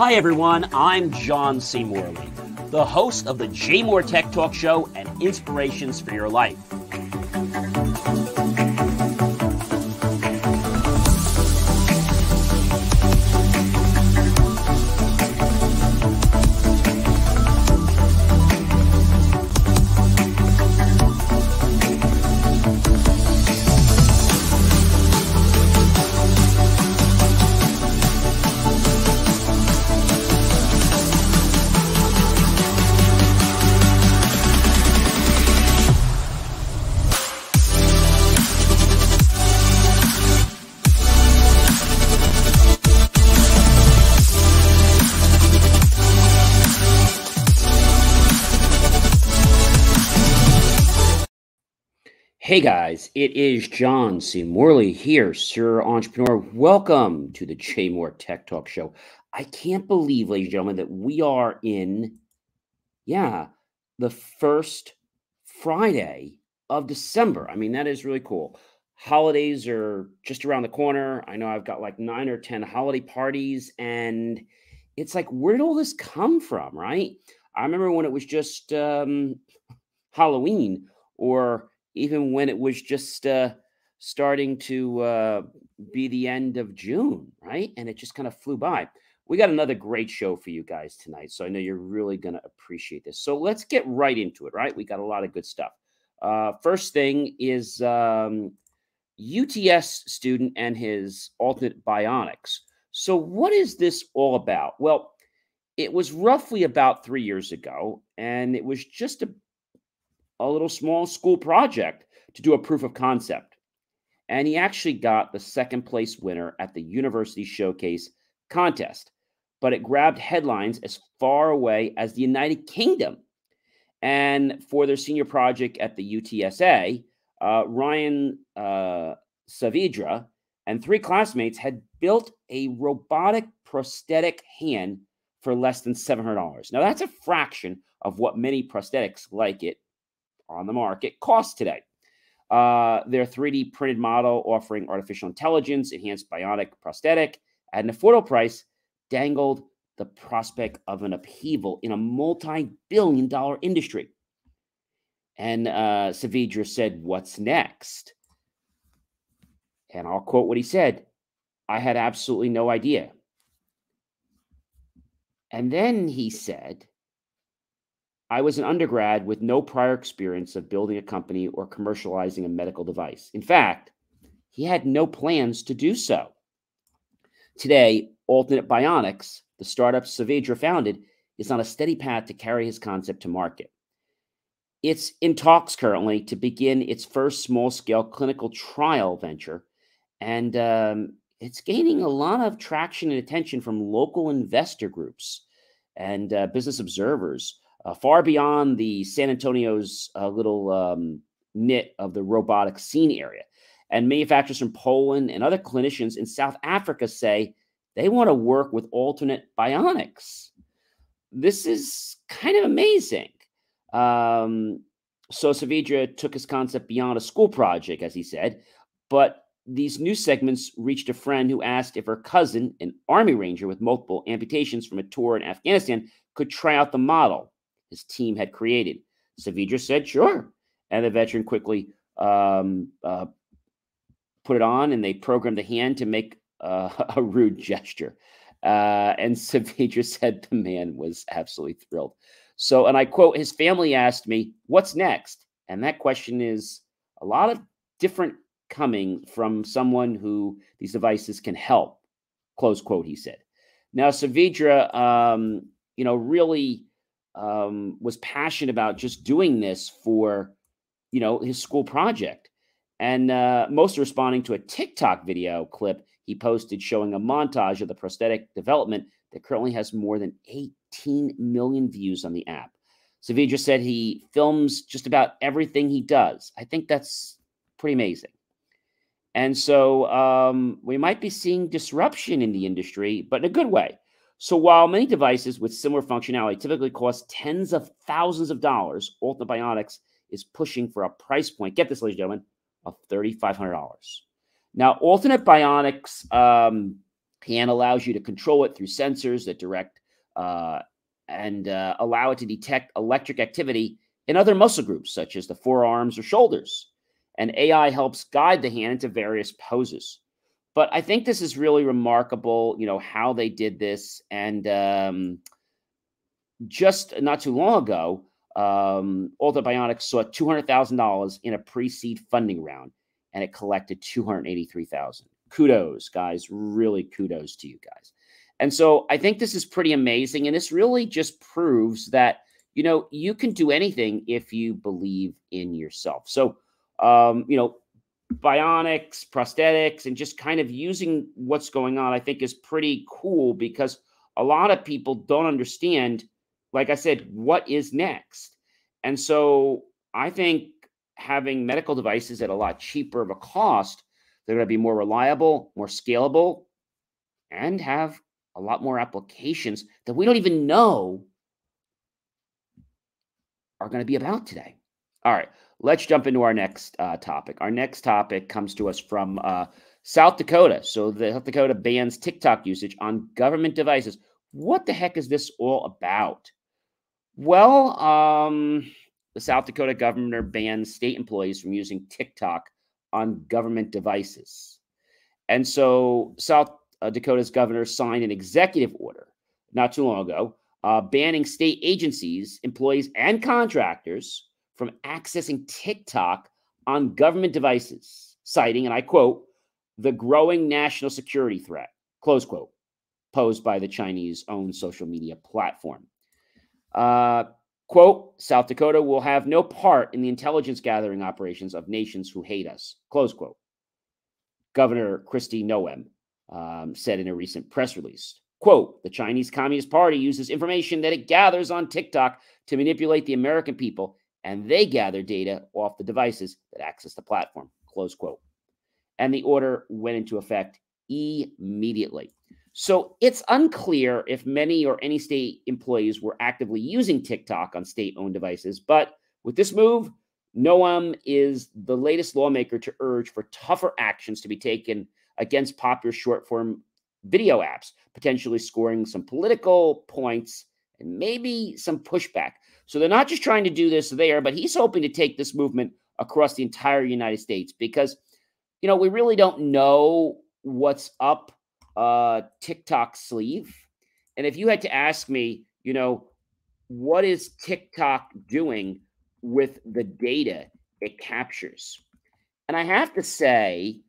Hi everyone, I'm John C. Morley, the host of the JMOR Tech Talk Show and Inspirations for Your Life. Hey guys, it is John C. Morley here, Sir Entrepreneur. Welcome to the JMOR Tech Talk Show. I can't believe, ladies and gentlemen, that we are in, the first Friday of December. I mean, that is really cool. Holidays are just around the corner. I know I've got like 9 or 10 holiday parties, and it's like, where did all this come from, right? I remember when it was just Halloween, or even when it was just starting to be the end of June, right? And it just kind of flew by. We got another great show for you guys tonight, so I know you're really going to appreciate this. So let's get right into it, right? We got a lot of good stuff. First thing is UTS Student and his Alt-Bionics. So what is this all about? Well, it was roughly about 3 years ago, and it was just a little small school project to do a proof of concept. And he actually got the second place winner at the University Showcase contest, but it grabbed headlines as far away as the United Kingdom. And for their senior project at the UTSA, Ryan Saavedra and 3 classmates had built a robotic prosthetic hand for less than $700. Now, that's a fraction of what many prosthetics like it on the market cost today. Their 3D printed model offering artificial intelligence, enhanced bionic prosthetic at an affordable price dangled the prospect of an upheaval in a multi-billion-dollar industry. And Saavedra said, "What's next?" And I'll quote what he said: "I had absolutely no idea." And then he said, "I was an undergrad with no prior experience of building a company or commercializing a medical device. In fact, he had no plans to do so." Today, Alt-Bionics, the startup Saavedra founded, is on a steady path to carry his concept to market. It's in talks currently to begin its first small-scale clinical trial venture, and it's gaining a lot of traction and attention from local investor groups and business observers. Far beyond the San Antonio's little knit of the robotic scene area. And manufacturers from Poland and other clinicians in South Africa say they want to work with Alt-Bionics. This is kind of amazing. So Saavedra took his concept beyond a school project, as he said, but these new segments reached a friend who asked if her cousin, an Army Ranger with multiple amputations from a tour in Afghanistan, could try out the model his team had created. Saavedra said, "Sure." And the veteran quickly put it on, and they programmed the hand to make a rude gesture. And Saavedra said the man was absolutely thrilled. So, and I quote, "His family asked me, 'What's next?' And that question is a lot of different coming from someone who these devices can help," close quote, he said. Now, Saavedra, really was passionate about just doing this for, his school project. And most are responding to a TikTok video clip he posted showing a montage of the prosthetic development that currently has more than 18 million views on the app. Saavedra said he films just about everything he does. I think that's pretty amazing. And so we might be seeing disruption in the industry, but in a good way. So while many devices with similar functionality typically cost tens of thousands of dollars, Alt-Bionics is pushing for a price point, get this, ladies and gentlemen, of $3,500. Now, Alt-Bionics and allows you to control it through sensors that direct and allow it to detect electric activity in other muscle groups, such as the forearms or shoulders. And AI helps guide the hand into various poses. But I think this is really remarkable, how they did this. And just not too long ago, Alt-Bionics saw $200,000 in a pre-seed funding round, and it collected $283,000. Kudos, guys. Really kudos to you guys. And so I think this is pretty amazing. And this really just proves that, you can do anything if you believe in yourself. So, bionics, prosthetics, and just kind of using what's going on, I think is pretty cool because a lot of people don't understand, like I said, what is next. And so I think having medical devices at a lot cheaper of a cost, they're going to be more reliable, more scalable, and have a lot more applications that we don't even know are going to be about today. All right, let's jump into our next topic. Our next topic comes to us from South Dakota. So the South Dakota bans TikTok usage on government devices. What the heck is this all about? Well, the South Dakota governor bans state employees from using TikTok on government devices. And so South Dakota's governor signed an executive order not too long ago banning state agencies, employees, and contractors from accessing TikTok on government devices, citing, and I quote, the growing national security threat, close quote, posed by the Chinese-owned social media platform. Quote, South Dakota will have no part in the intelligence gathering operations of nations who hate us, close quote. Governor Kristi Noem said in a recent press release. Quote, the Chinese Communist Party uses information that it gathers on TikTok to manipulate the American people, and they gather data off the devices that access the platform, close quote. And the order went into effect immediately. So it's unclear if many or any state employees were actively using TikTok on state-owned devices, but with this move, Noem is the latest lawmaker to urge for tougher actions to be taken against popular short-form video apps, potentially scoring some political points and maybe some pushback. So they're not just trying to do this there, but he's hoping to take this movement across the entire United States because, we really don't know what's up TikTok's sleeve. And if you had to ask me, what is TikTok doing with the data it captures? And I have to say,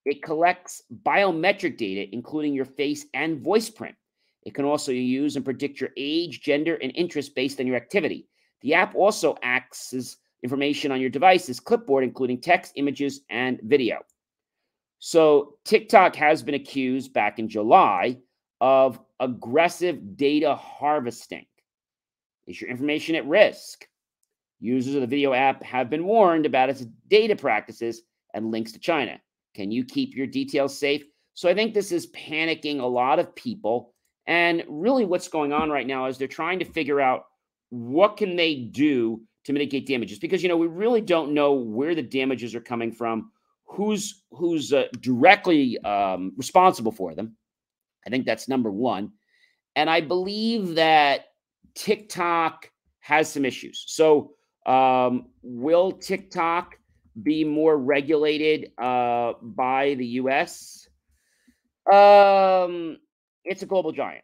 it collects biometric data, including your face and voice print. It can also use and predict your age, gender, and interest based on your activity. The app also accesses information on your device's clipboard, including text, images, and video. So TikTok has been accused back in July of aggressive data harvesting. Is your information at risk? Users of the video app have been warned about its data practices and links to China. Can you keep your details safe? So I think this is panicking a lot of people. And really what's going on right now is they're trying to figure out what can they do to mitigate damages. Because, we really don't know where the damages are coming from, who's directly responsible for them. I think that's number one. And I believe that TikTok has some issues. So will TikTok be more regulated by the U.S.? It's a global giant,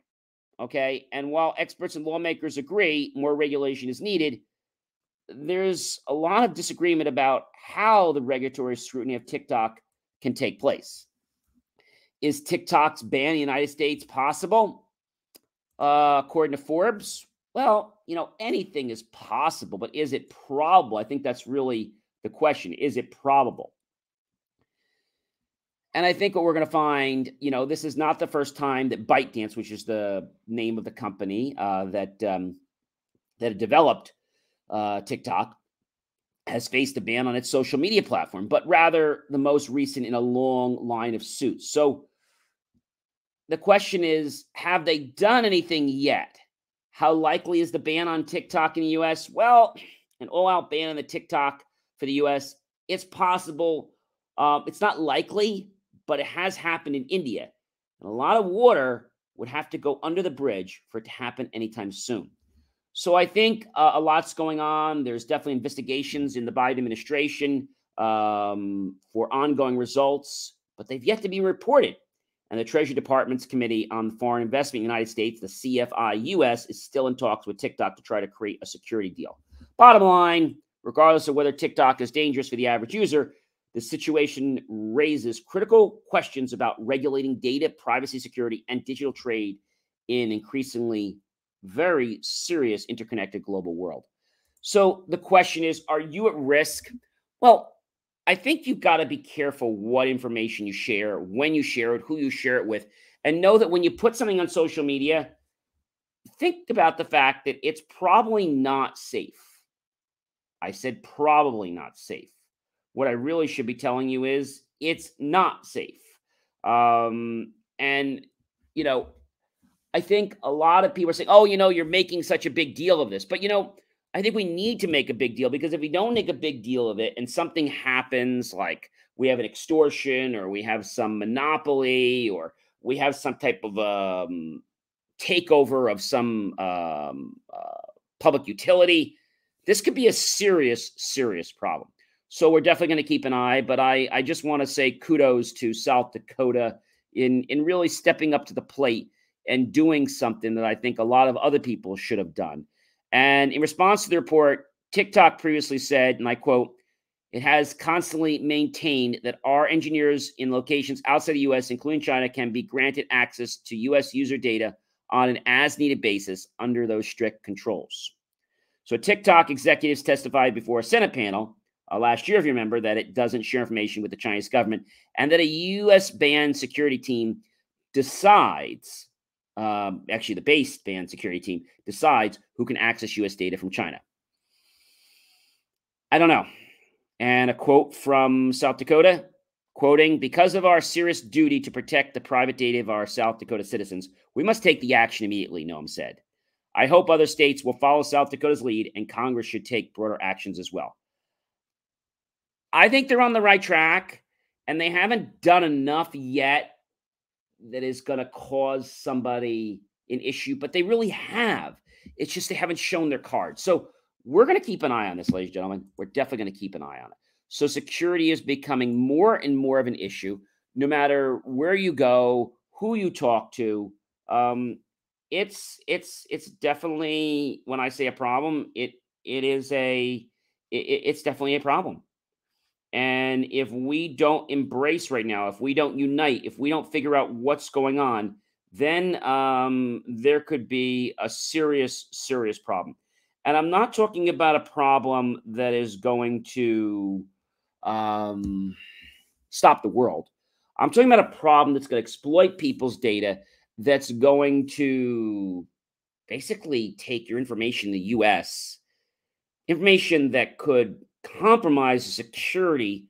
okay? And while experts and lawmakers agree more regulation is needed, there's a lot of disagreement about how the regulatory scrutiny of TikTok can take place. Is TikTok's ban in the United States possible? According to Forbes, well, anything is possible, but is it probable? I think that's really the question. Is it probable? And I think what we're going to find, this is not the first time that ByteDance, which is the name of the company that developed TikTok, has faced a ban on its social media platform, but rather the most recent in a long line of suits. So the question is, have they done anything yet? How likely is the ban on TikTok in the U.S.? Well, an all-out ban on the TikTok for the U.S., it's possible. It's not likely, but it has happened in India. And a lot of water would have to go under the bridge for it to happen anytime soon. So I think a lot's going on. There's definitely investigations in the Biden administration for ongoing results, but they've yet to be reported. And the Treasury Department's Committee on Foreign Investment in the United States, the CFI-US, is still in talks with TikTok to try to create a security deal. Bottom line, regardless of whether TikTok is dangerous for the average user, the situation raises critical questions about regulating data, privacy, security, and digital trade in increasingly very serious interconnected global world. So the question is, are you at risk? Well, I think you've got to be careful what information you share, when you share it, who you share it with, and know that when you put something on social media, think about the fact that it's probably not safe. I said probably not safe. What I really should be telling you is it's not safe. And, you know, I think a lot of people are saying, oh, you're making such a big deal of this. But, I think we need to make a big deal, because if we don't make a big deal of it and something happens, like we have an extortion or we have some monopoly or we have some type of takeover of some public utility, this could be a serious, serious problem. So we're definitely going to keep an eye. But I just want to say kudos to South Dakota in really stepping up to the plate and doing something that I think a lot of other people should have done. And in response to the report, TikTok previously said, and I quote, "It has constantly maintained that our engineers in locations outside the U.S., including China, can be granted access to U.S. user data on an as-needed basis under those strict controls." So TikTok executives testified before a Senate panel last year, if you remember, that it doesn't share information with the Chinese government, and that a U.S. banned security team decides, actually the base banned security team decides who can access U.S. data from China. I don't know. And a quote from South Dakota, quoting, "Because of our serious duty to protect the private data of our South Dakota citizens, we must take the action immediately," Noam said. "I hope other states will follow South Dakota's lead, and Congress should take broader actions as well." I think they're on the right track, and they haven't done enough yet that is going to cause somebody an issue, but they really have. It's just they haven't shown their cards. So we're going to keep an eye on this, ladies and gentlemen. We're definitely going to keep an eye on it. So security is becoming more and more of an issue, no matter where you go, who you talk to. It's definitely, when I say a problem, it's definitely a problem. And if we don't embrace right now, if we don't unite, if we don't figure out what's going on, then there could be a serious, serious problem. And I'm not talking about a problem that is going to stop the world. I'm talking about a problem that's going to exploit people's data, that's going to basically take your information in the U.S., information that could compromise the security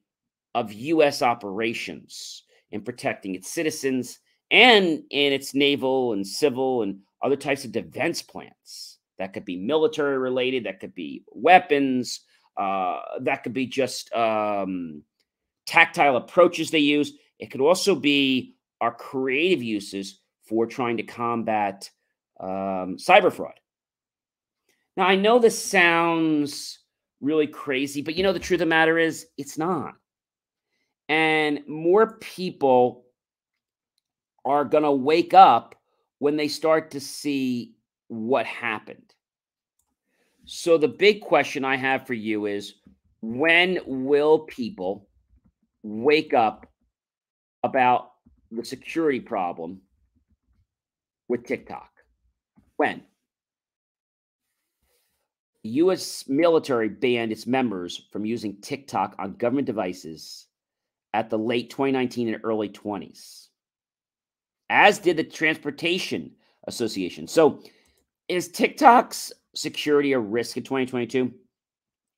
of U.S. operations in protecting its citizens and in its naval and civil and other types of defense plans. That could be military related, that could be weapons, that could be just tactile approaches they use. It could also be our creative uses for trying to combat cyber fraud. Now, I know this sounds really crazy, but the truth of the matter is it's not. And more people are going to wake up when they start to see what happened. So the big question I have for you is, when will people wake up about the security problem with TikTok? When? The U.S. military banned its members from using TikTok on government devices at the late 2019 and early 20s, as did the Transportation Association. So is TikTok's security a risk in 2022?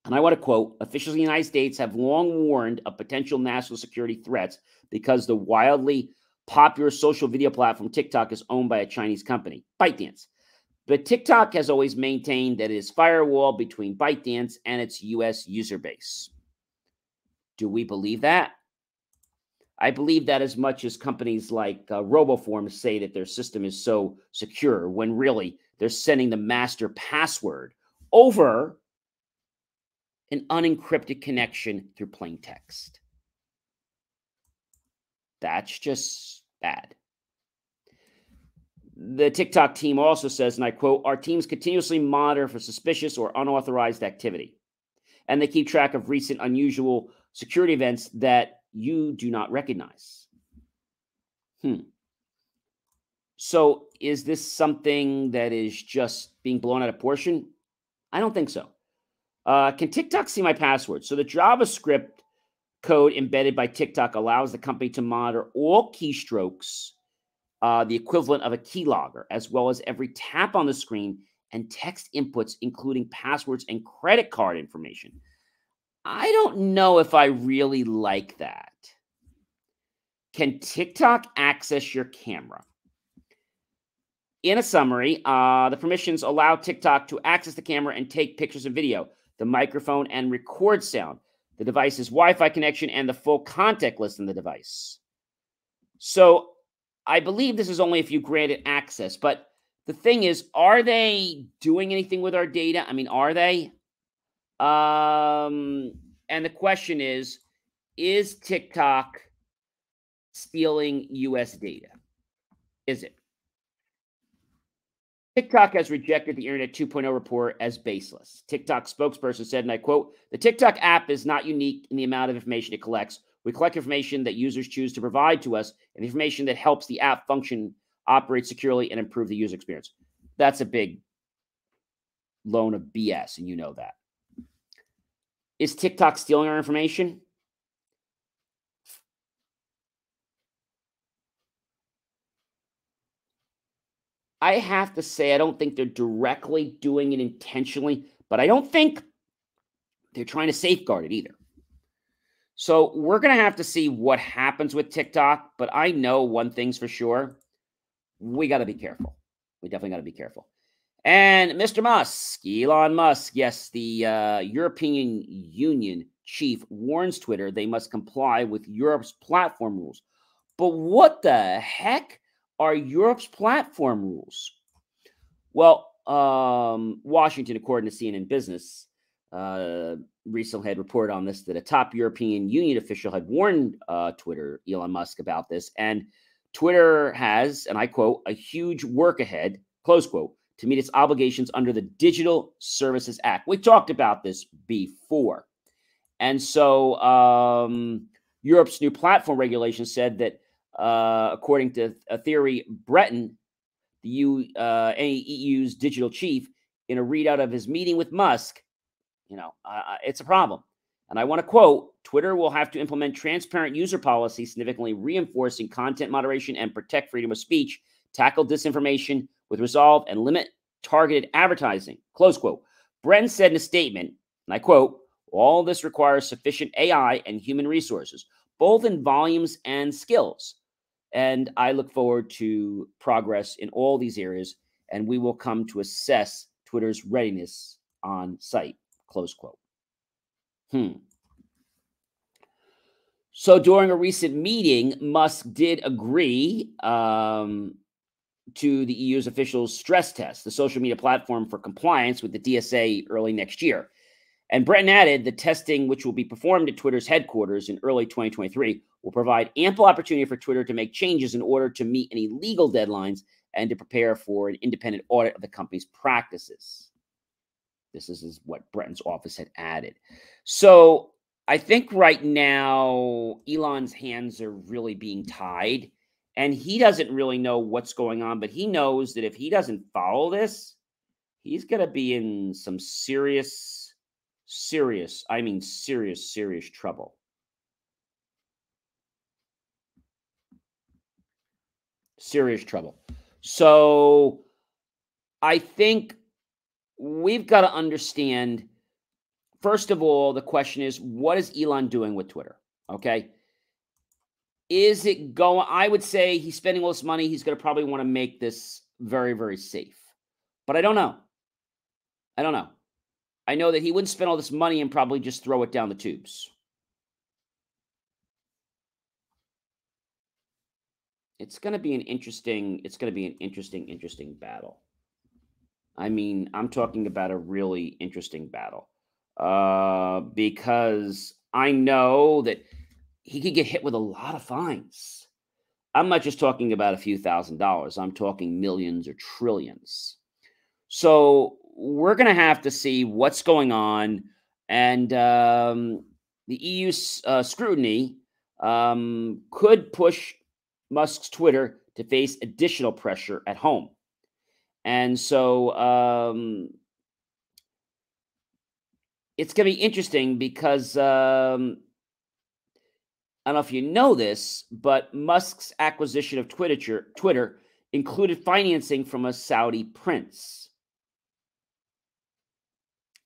And I want to quote, "Officials in the United States have long warned of potential national security threats because the wildly popular social video platform TikTok is owned by a Chinese company, ByteDance. But TikTok has always maintained that it is firewall between ByteDance and its U.S. user base." Do we believe that? I believe that as much as companies like RoboForm say that their system is so secure, when really they're sending the master password over an unencrypted connection through plain text. That's just bad. The TikTok team also says, and I quote, "Our teams continuously monitor for suspicious or unauthorized activity, and they keep track of recent unusual security events that you do not recognize." So is this something that is just being blown out of proportion? I don't think so. Can TikTok see my password? So the JavaScript code embedded by TikTok allows the company to monitor all keystrokes, the equivalent of a keylogger, as well as every tap on the screen and text inputs, including passwords and credit card information. I don't know if I really like that. Can TikTok access your camera? In a summary, the permissions allow TikTok to access the camera and take pictures and video, the microphone, and record sound, the device's Wi-Fi connection, and the full contact list on the device. So I believe this is only if you grant it access. But the thing is, are they doing anything with our data? I mean, are they? And the question is TikTok stealing U.S. data? Is it? TikTok has rejected the Internet 2.0 report as baseless. TikTok spokesperson said, and I quote, "The TikTok app is not unique in the amount of information it collects. We collect information that users choose to provide to us and information that helps the app function, operate securely, and improve the user experience." That's a big load of BS, and you know that. Is TikTok stealing our information? I have to say, I don't think they're directly doing it intentionally, but I don't think they're trying to safeguard it either. So we're going to have to see what happens with TikTok, but I know one thing's for sure. We got to be careful. We definitely got to be careful. And Mr. Musk, Elon Musk, yes, the European Union chief warns Twitter they must comply with Europe's platform rules. But what the heck are Europe's platform rules? Well, Washington, according to CNN Business, recently had reported on this, that a top European Union official had warned Twitter, Elon Musk, about this. And Twitter has, and I quote, "a huge work ahead," close quote, "to meet its obligations under the Digital Services Act." We talked about this before. And so Europe's new platform regulation said that, according to Thierry Breton, the EU's digital chief, in a readout of his meeting with Musk, it's a problem. And I want to quote, "Twitter will have to implement transparent user policies, significantly reinforcing content moderation and protect freedom of speech, tackle disinformation with resolve, and limit targeted advertising," close quote. Bren said in a statement, and I quote, "All this requires sufficient AI and human resources, both in volumes and skills. And I look forward to progress in all these areas, and we will come to assess Twitter's readiness on site," close quote. So during a recent meeting, Musk did agree to the EU's officials stress test the social media platform for compliance with the DSA early next year. And Breton added, "The testing, which will be performed at Twitter's headquarters in early 2023, will provide ample opportunity for Twitter to make changes in order to meet any legal deadlines and to prepare for an independent audit of the company's practices." This is what Breton's office had added. So I think right now, Elon's hands are really being tied, and he doesn't really know what's going on, but he knows that if he doesn't follow this, he's going to be in some serious trouble. Serious trouble. So I think we've got to understand, first of all, the question is, what is Elon doing with Twitter? Okay. Is it going? I would say he's spending all this money. He's going to probably want to make this very, very safe. But I don't know. I know that he wouldn't spend all this money and probably just throw it down the tubes. it's going to be an interesting battle. I mean, I'm talking about a really interesting battle. Because I know that he could get hit with a lot of fines. I'm not just talking about a few $1,000s. I'm talking millions or trillions. So we're going to have to see what's going on, and the EU scrutiny could push Musk's Twitter to face additional pressure at home. And so it's going to be interesting because I don't know if you know this, but Musk's acquisition of Twitter included financing from a Saudi prince.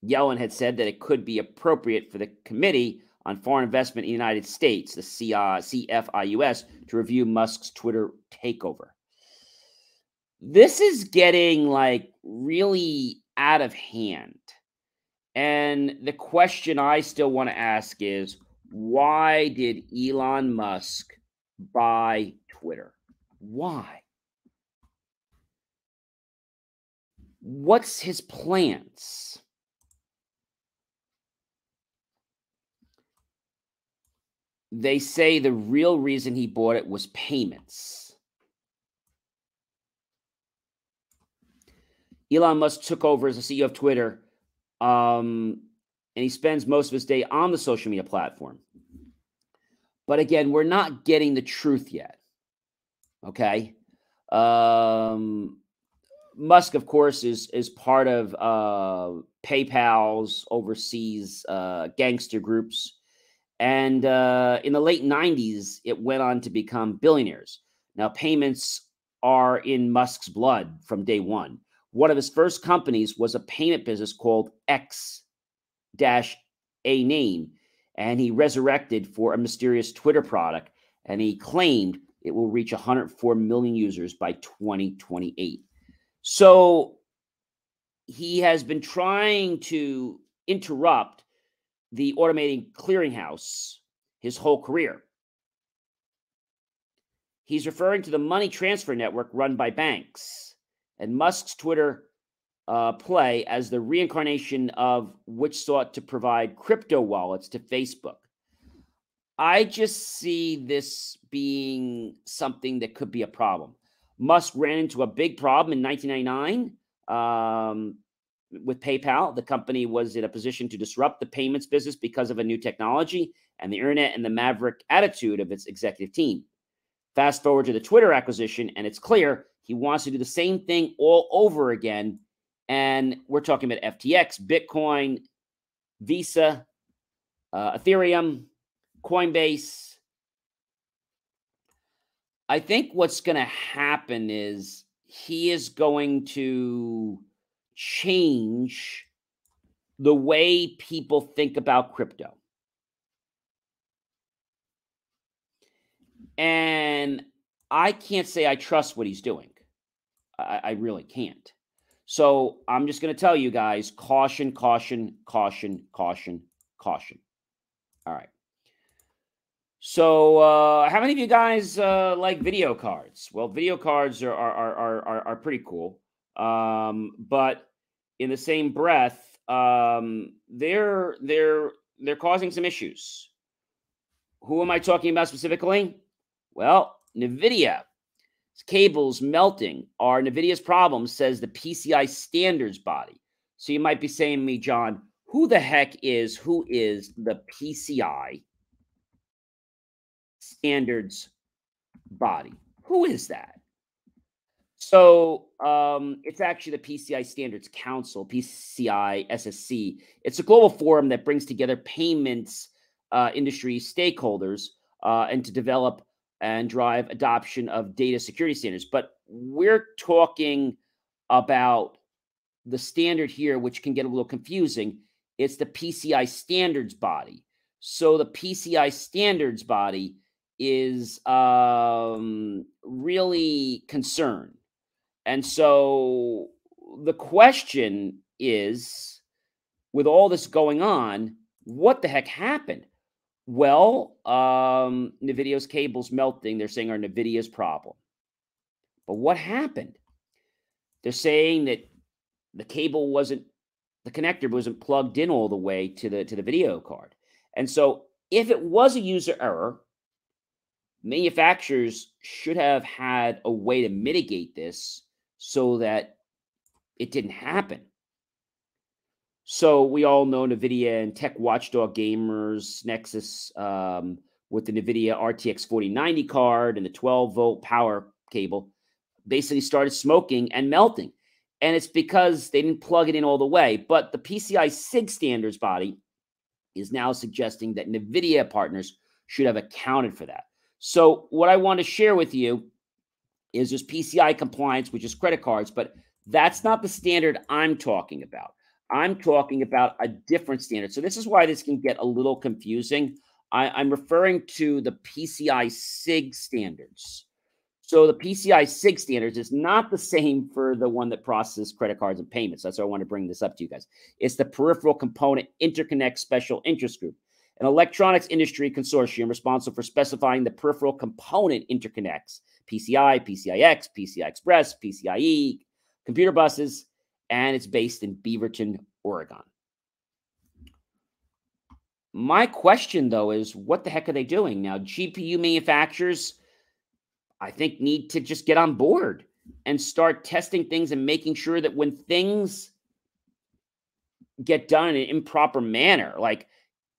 Yellen had said that it could be appropriate for the Committee on Foreign Investment in the United States, the CFIUS, to review Musk's Twitter takeover. This is getting like really out of hand. And the question I still want to ask is, why did Elon Musk buy Twitter? Why? What's his plans? They say the real reason he bought it was payments. Elon Musk took over as the CEO of Twitter, and he spends most of his day on the social media platform. But again, we're not getting the truth yet. Okay. Musk, of course, is part of PayPal's overseas gangster groups. And in the late 90s, it went on to become billionaires. Now, payments are in Musk's blood from day one. One of his first companies was a payment business called X-A-Name, and he resurrected for a mysterious Twitter product, and he claimed it will reach 104 million users by 2028. So he has been trying to interrupt the automated clearinghouse his whole career. He's referring to the money transfer network run by banks, and Musk's Twitter play as the reincarnation of which sought to provide crypto wallets to Facebook. I just see this being something that could be a problem. Musk ran into a big problem in 1999 with PayPal. The company was in a position to disrupt the payments business because of a new technology and the internet and the maverick attitude of its executive team. Fast forward to the Twitter acquisition, and it's clear he wants to do the same thing all over again. And we're talking about FTX, Bitcoin, Visa, Ethereum, Coinbase. I think what's going to happen is he is going to change the way people think about crypto. And I can't say I trust what he's doing. I really can't. So I'm just going to tell you guys, caution, caution, caution, caution, caution. All right. So how many of you guys like video cards? Well, video cards are pretty cool. But in the same breath, they're causing some issues. Who am I talking about specifically? Well, NVIDIA Cables melting are NVIDIA's problem, says the PCI Standards Body. So you might be saying to me, John, who the heck is the PCI Standards Body? Who is that? So it's actually the PCI Standards Council, PCI SSC. It's a global forum that brings together payments industry stakeholders and to develop and drive adoption of data security standards. But we're talking about the standard here, which can get a little confusing. It's the PCI Standards Body. So the PCI Standards Body is really concerned. And so the question is, with all this going on, what the heck happened? Well, NVIDIA's cables melting, they're saying, are NVIDIA's problem. But what happened? They're saying that the connector wasn't plugged in all the way to the video card. And so if it was a user error, manufacturers should have had a way to mitigate this so that it didn't happen. So we all know NVIDIA and tech watchdog gamers, Nexus, with the NVIDIA RTX 4090 card and the 12-volt power cable, basically started smoking and melting. And it's because they didn't plug it in all the way. But the PCI SIG standards body is now suggesting that NVIDIA partners should have accounted for that. So what I want to share with you is there's PCI compliance, which is credit cards, but that's not the standard I'm talking about. I'm talking about a different standard. So this is why this can get a little confusing. I'm referring to the PCI SIG standards. So the PCI SIG standards is not the same for the one that processes credit cards and payments. That's why I want to bring this up to you guys. It's the Peripheral Component Interconnect Special Interest Group, an electronics industry consortium responsible for specifying the peripheral component interconnects, PCI, PCIX, PCI Express, PCIe, computer buses, and it's based in Beaverton, Oregon. My question, though, is what the heck are they doing? Now, GPU manufacturers, I think, need to just get on board and start testing things and making sure that when things get done in an improper manner, like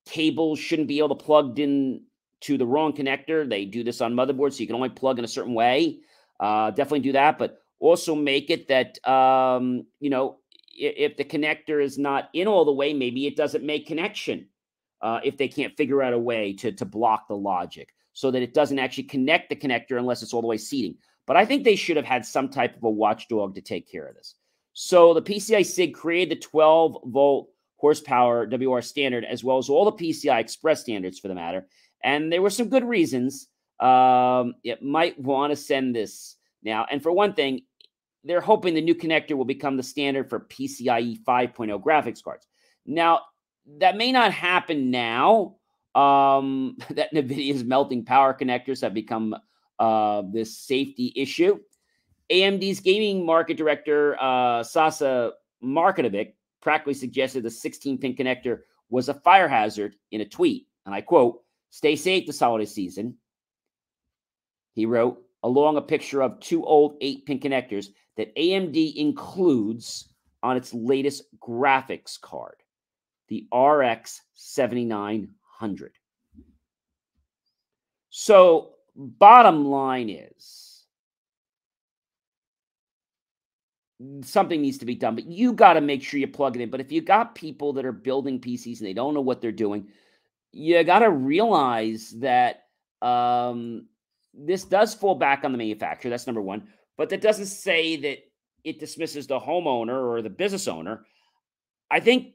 cables shouldn't be able to plug in to the wrong connector. They do this on motherboards, so you can only plug in a certain way. Definitely do that, but also make it that, if the connector is not in all the way, maybe it doesn't make connection if they can't figure out a way to block the logic so that it doesn't actually connect the connector unless it's all the way seating. But I think they should have had some type of a watchdog to take care of this. So the PCI SIG created the 12-volt horsepower WR standard, as well as all the PCI Express standards for the matter. And there were some good reasons it might want to send this now. And for one thing, they're hoping the new connector will become the standard for PCIe 5.0 graphics cards. Now, that may not happen now, that NVIDIA's melting power connectors have become this safety issue. AMD's gaming market director, Sasa Markonovic, practically suggested the 16-pin connector was a fire hazard in a tweet. And I quote, "Stay safe this holiday season," he wrote, along a picture of two old 8-pin connectors that AMD includes on its latest graphics card, the RX 7900. So, bottom line is, something needs to be done, but you got to make sure you plug it in. But if you got people that are building PCs and they don't know what they're doing, you got to realize that this does fall back on the manufacturer. That's number one. But that doesn't say that it dismisses the homeowner or the business owner. I think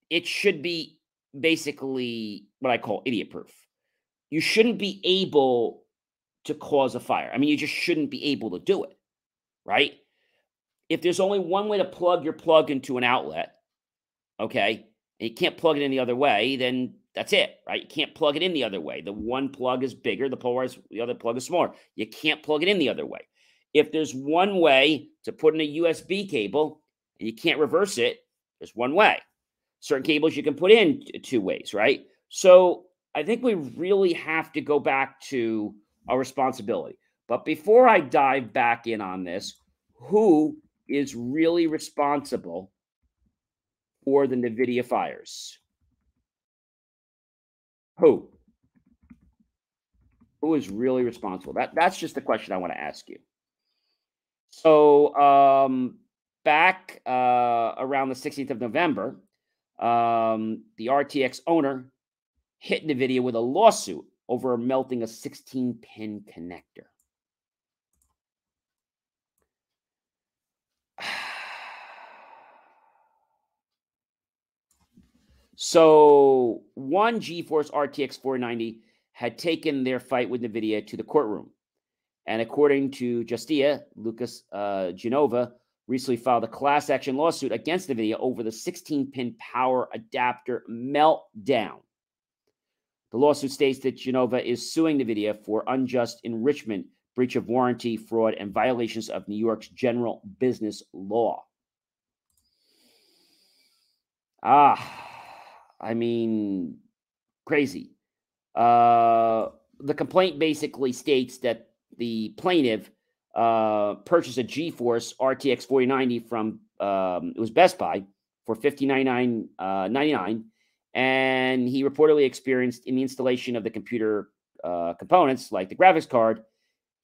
it should be basically what I call idiot proof. You shouldn't be able to cause a fire. I mean, you just shouldn't be able to do it, right? If there's only one way to plug your plug into an outlet, okay, and you can't plug it in the other way, then that's it, right? You can't plug it in the other way. The one plug is bigger, the other plug is smaller. You can't plug it in the other way. If there's one way to put in a USB cable and you can't reverse it, there's one way. Certain cables you can put in two ways, right? So I think we really have to go back to our responsibility. But before I dive back in on this, who is really responsible for the NVIDIA fires? Who? Who is really responsible? That's just the question I want to ask you. So back around the 16th of November, the RTX owner hit NVIDIA with a lawsuit over melting a 16-pin connector. So one GeForce RTX 490 had taken their fight with NVIDIA to the courtroom. And according to Justia, Lucas Genova recently filed a class action lawsuit against NVIDIA over the 16-pin power adapter meltdown. The lawsuit states that Genova is suing NVIDIA for unjust enrichment breach of warranty, fraud, and violations of New York's general business law. I mean, crazy. The complaint basically states that the plaintiff purchased a GeForce RTX 4090 from it was Best Buy for $59.99, and he reportedly experienced in the installation of the computer components like the graphics card.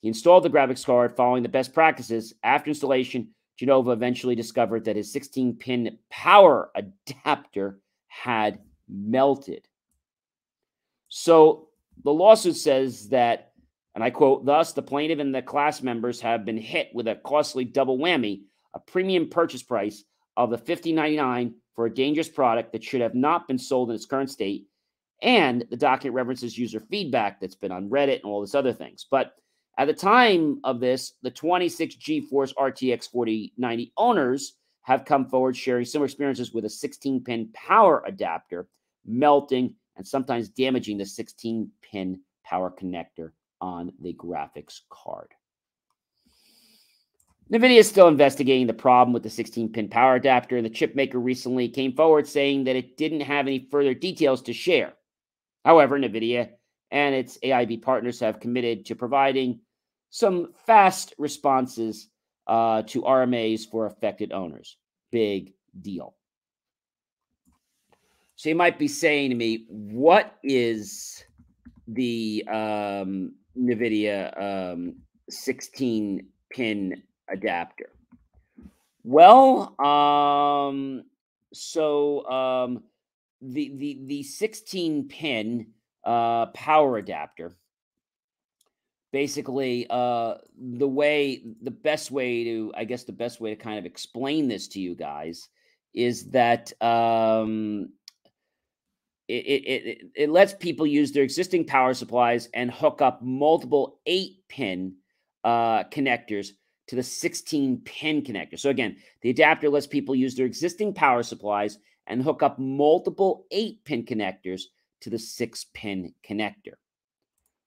He installed the graphics card following the best practices. After installation, Genova eventually discovered that his 16-pin power adapter had melted. So the lawsuit says that, and I quote, thus the plaintiff and the class members have been hit with a costly double whammy, a premium purchase price of the $50.99 for a dangerous product that should have not been sold in its current state, and the document references user feedback that's been on Reddit and all this other things. But at the time of this, the 26 GeForce RTX 4090 owners have come forward sharing similar experiences with a 16-pin power adapter melting and sometimes damaging the 16-pin power connector on the graphics card. NVIDIA is still investigating the problem with the 16-pin power adapter, and the chip maker recently came forward saying that it didn't have any further details to share. However, NVIDIA and its AIB partners have committed to providing some fast responses to RMAs for affected owners. Big deal. So you might be saying to me, what is the NVIDIA 16-pin adapter? Well, the 16-pin power adapter, basically, the best way to kind of explain this to you guys is that it lets people use their existing power supplies and hook up multiple 8-pin connectors to the 16-pin connector. So again, the adapter lets people use their existing power supplies and hook up multiple 8-pin connectors to the 6-pin connector.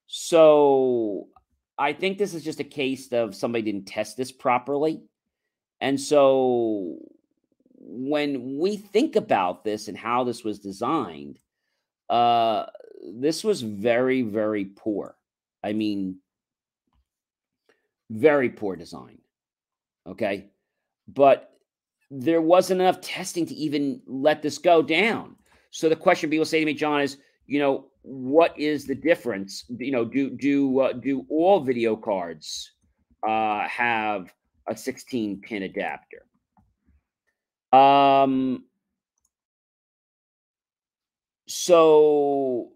So I think this is just a case of somebody didn't test this properly. And so when we think about this and how this was designed, this was very, very poor. I mean, very poor design. Okay. But there wasn't enough testing to even let this go down. So the question people say to me, John, is, what is the difference? Do all video cards have a 16-pin adapter? So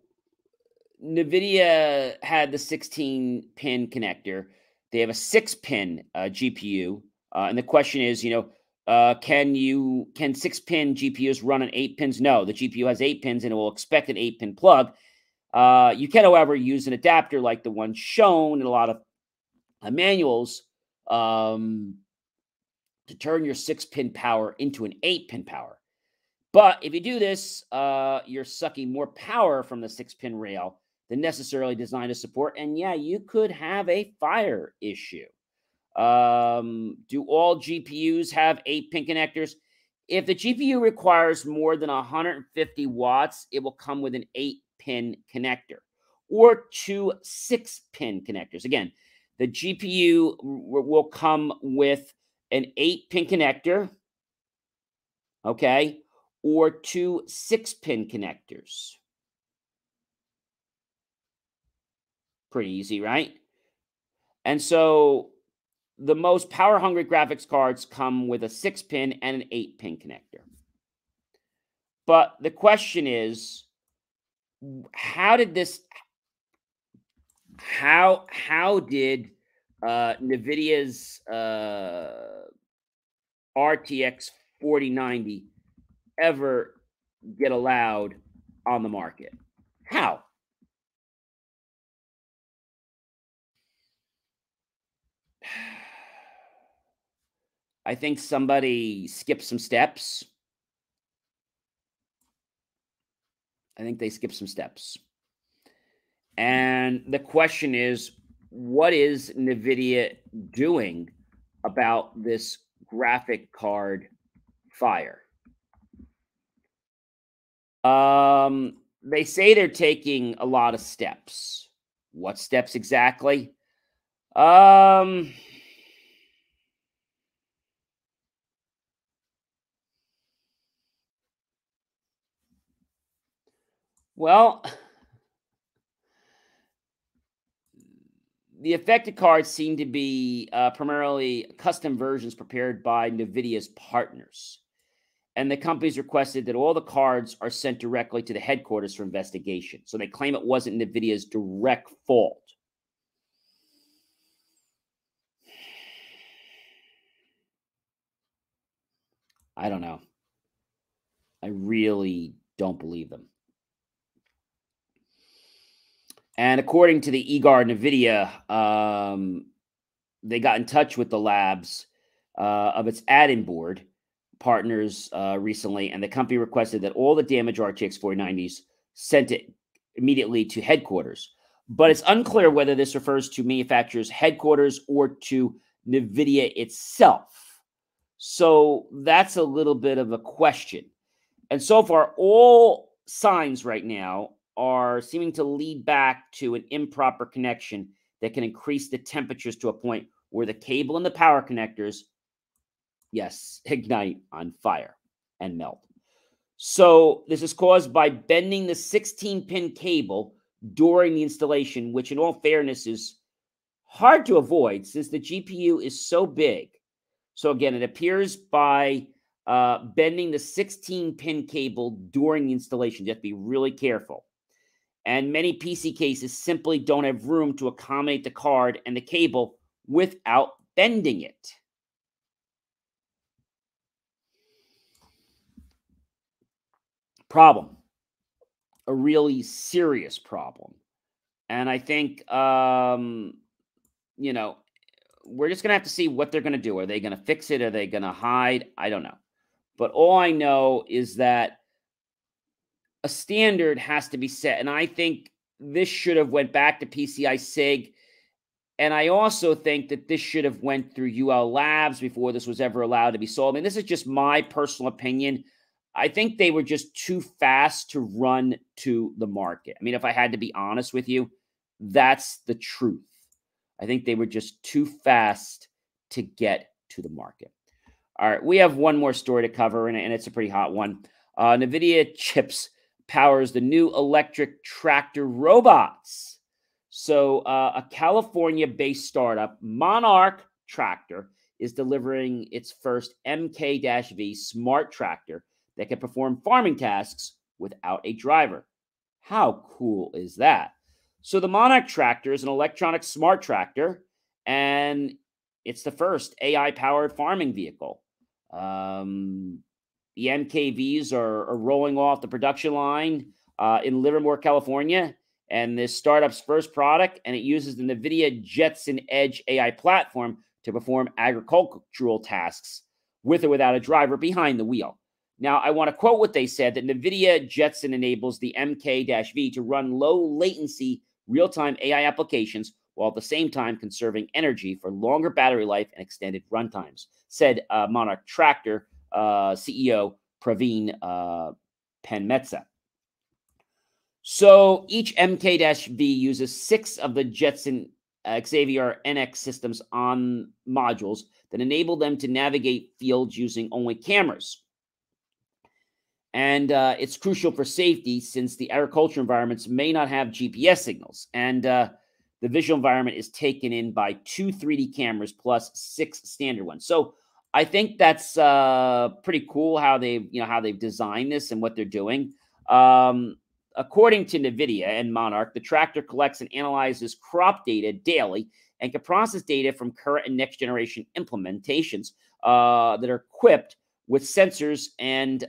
NVIDIA had the 16-pin connector. They have a 6-pin GPU. And the question is, can 6-pin GPUs run on 8 pins? No, the GPU has 8 pins and it will expect an 8-pin plug. You can, however, use an adapter like the one shown in a lot of manuals to turn your 6-pin power into an 8-pin power. But if you do this, you're sucking more power from the 6-pin rail than necessarily designed to support. And yeah, you could have a fire issue. Do all GPUs have 8-pin connectors? If the GPU requires more than 150 watts, it will come with an 8-pin connector or 2 6-pin connectors. Again, the GPU will come with an 8-pin connector, okay, or 2 6-pin connectors. Pretty easy, right? And so the most power-hungry graphics cards come with a 6-pin and an 8-pin connector. But the question is, how did NVIDIA's RTX 4090 ever get allowed on the market? How? I think somebody skipped some steps. I think they skipped some steps. And the question is, what is NVIDIA doing about this graphic card fire? They say they're taking a lot of steps. What steps exactly? Um, well, the affected cards seem to be primarily custom versions prepared by NVIDIA's partners. And the companies requested that all the cards are sent directly to the headquarters for investigation. So they claim it wasn't NVIDIA's direct fault. I don't know. I really don't believe them. And according to the eGuard NVIDIA, they got in touch with the labs of its add-in board partners recently, and the company requested that all the damaged RTX 4090s sent it immediately to headquarters. But it's unclear whether this refers to manufacturer's headquarters or to NVIDIA itself. So that's a little bit of a question. And so far, all signs right now are seeming to lead back to an improper connection that can increase the temperatures to a point where the cable and the power connectors, yes, ignite on fire and melt. So this is caused by bending the 16-pin cable during the installation, which in all fairness is hard to avoid since the GPU is so big. So again, it appears by bending the 16-pin cable during the installation. You have to be really careful. And many PC cases simply don't have room to accommodate the card and the cable without bending it. Problem. A really serious problem. And I think, you know, we're just going to have to see what they're going to do. Are they going to fix it? Are they going to hide? I don't know. But all I know is that a standard has to be set. And I think this should have went back to PCI SIG. And I also think that this should have went through UL Labs before this was ever allowed to be sold. I mean, this is just my personal opinion. I think they were just too fast to run to the market. I mean, if I had to be honest with you, that's the truth. I think they were just too fast to get to the market. All right, we have one more story to cover, and it's a pretty hot one. NVIDIA chips powers the new electric tractor robots. So a California-based startup, Monarch Tractor, is delivering its first MK-V smart tractor that can perform farming tasks without a driver. How cool is that? So the Monarch Tractor is an electronic smart tractor, and it's the first AI-powered farming vehicle. The MKVs are rolling off the production line in Livermore, California, and this startup's first product, and it uses the NVIDIA Jetson Edge AI platform to perform agricultural tasks with or without a driver behind the wheel. Now, I want to quote what they said, that NVIDIA Jetson enables the MK-V to run low-latency real-time AI applications while at the same time conserving energy for longer battery life and extended runtimes, said Monarch Tractor CEO Praveen Penmetsa. So each MK-V uses 6 of the Jetson Xavier NX systems on modules that enable them to navigate fields using only cameras. And it's crucial for safety since the agriculture environments may not have GPS signals. And the visual environment is taken in by 2 3D cameras plus 6 standard ones. So I think that's pretty cool how they've designed this and what they're doing. According to NVIDIA and Monarch, the tractor collects and analyzes crop data daily and can process data from current and next generation implementations that are equipped with sensors and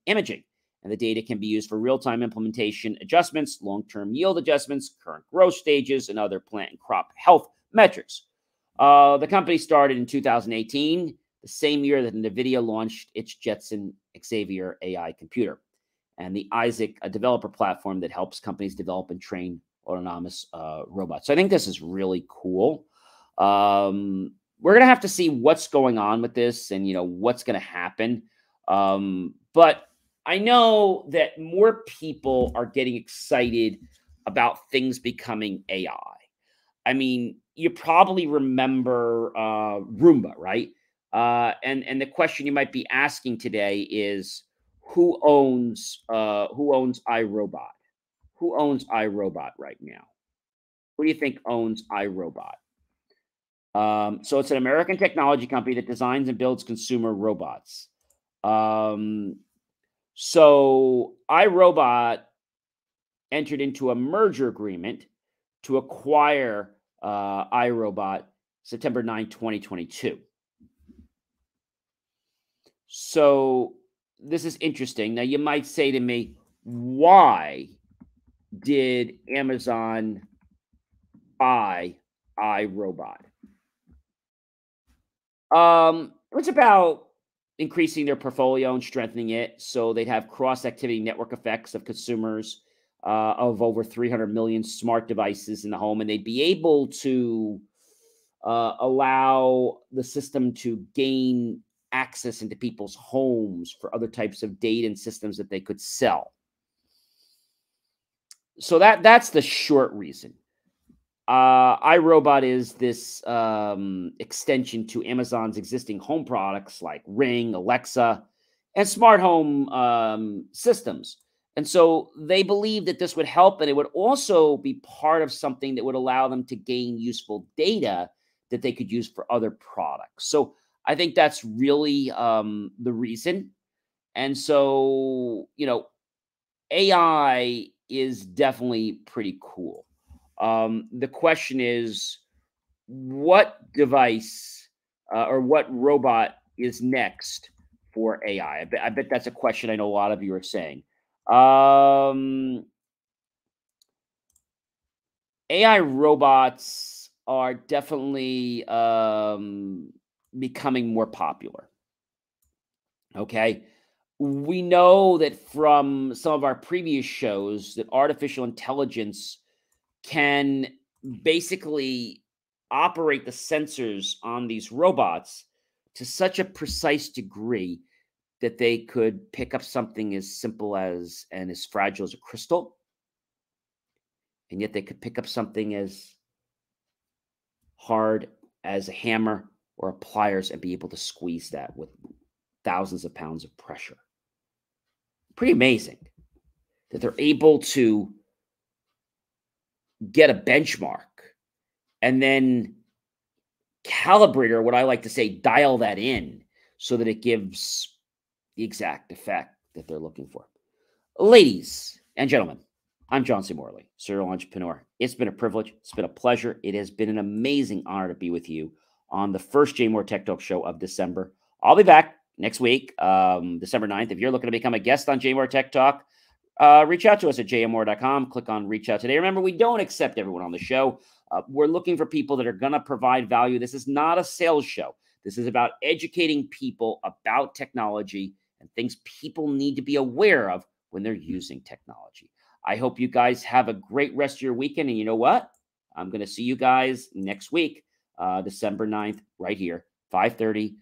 imaging. And the data can be used for real-time implementation adjustments, long-term yield adjustments, current growth stages, and other plant and crop health metrics. The company started in 2018, the same year that NVIDIA launched its Jetson Xavier AI computer and the Isaac, a developer platform that helps companies develop and train autonomous robots. So I think this is really cool. We're going to have to see what's going on with this and, what's going to happen. But I know that more people are getting excited about things becoming AI. I mean, you probably remember Roomba, right? And the question you might be asking today is, who owns iRobot? Who owns iRobot right now? Who do you think owns iRobot? So it's an American technology company that designs and builds consumer robots. So iRobot entered into a merger agreement to acquire iRobot September 9, 2022. So this is interesting. Now, you might say to me, why did Amazon buy iRobot? It's about increasing their portfolio and strengthening it so they'd have cross-activity network effects of consumers of over 300 million smart devices in the home, and they'd be able to allow the system to gain access into people's homes for other types of data and systems that they could sell. So that's the short reason. iRobot is this extension to Amazon's existing home products like Ring, Alexa, and smart home systems. And so they believe that this would help, and it would also be part of something that would allow them to gain useful data that they could use for other products. So I think that's really the reason. And so, AI is definitely pretty cool. The question is, what device or what robot is next for AI? I bet that's a question I know a lot of you are saying. AI robots are definitely becoming more popular. Okay. We know that from some of our previous shows that artificial intelligence can basically operate the sensors on these robots to such a precise degree that they could pick up something as simple as and as fragile as a crystal, and yet they could pick up something as hard as a hammer or a pliers and be able to squeeze that with thousands of pounds of pressure. Pretty amazing that they're able to get a benchmark and then calibrate, or what I like to say, dial that in so that it gives the exact effect that they're looking for. Ladies and gentlemen, I'm John C. Morley, serial entrepreneur. It's been a privilege. It's been a pleasure. It has been an amazing honor to be with you on the first JMOR Tech Talk show of December. I'll be back next week, December 9th. If you're looking to become a guest on JMOR Tech Talk, reach out to us at jmor.com. Click on Reach Out Today. Remember, we don't accept everyone on the show. We're looking for people that are going to provide value. This is not a sales show. This is about educating people about technology and things people need to be aware of when they're using technology. I hope you guys have a great rest of your weekend. And you know what? I'm going to see you guys next week, December 9th, right here, 5:30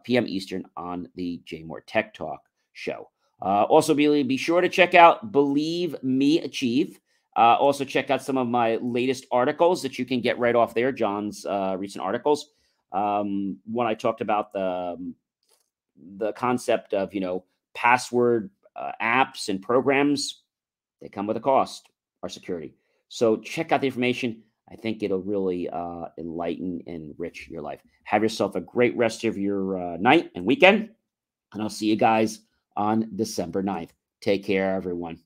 p.m. Eastern on the JMOR Tech Talk show. Also, be sure to check out Believe Me Achieve. Also, check out some of my latest articles that you can get right off there, John's recent articles. When I talked about the concept of, password apps and programs, they come with a cost, our security. So check out the information. I think it'll really enlighten and enrich your life. Have yourself a great rest of your night and weekend, and I'll see you guys on December 9th. Take care, everyone.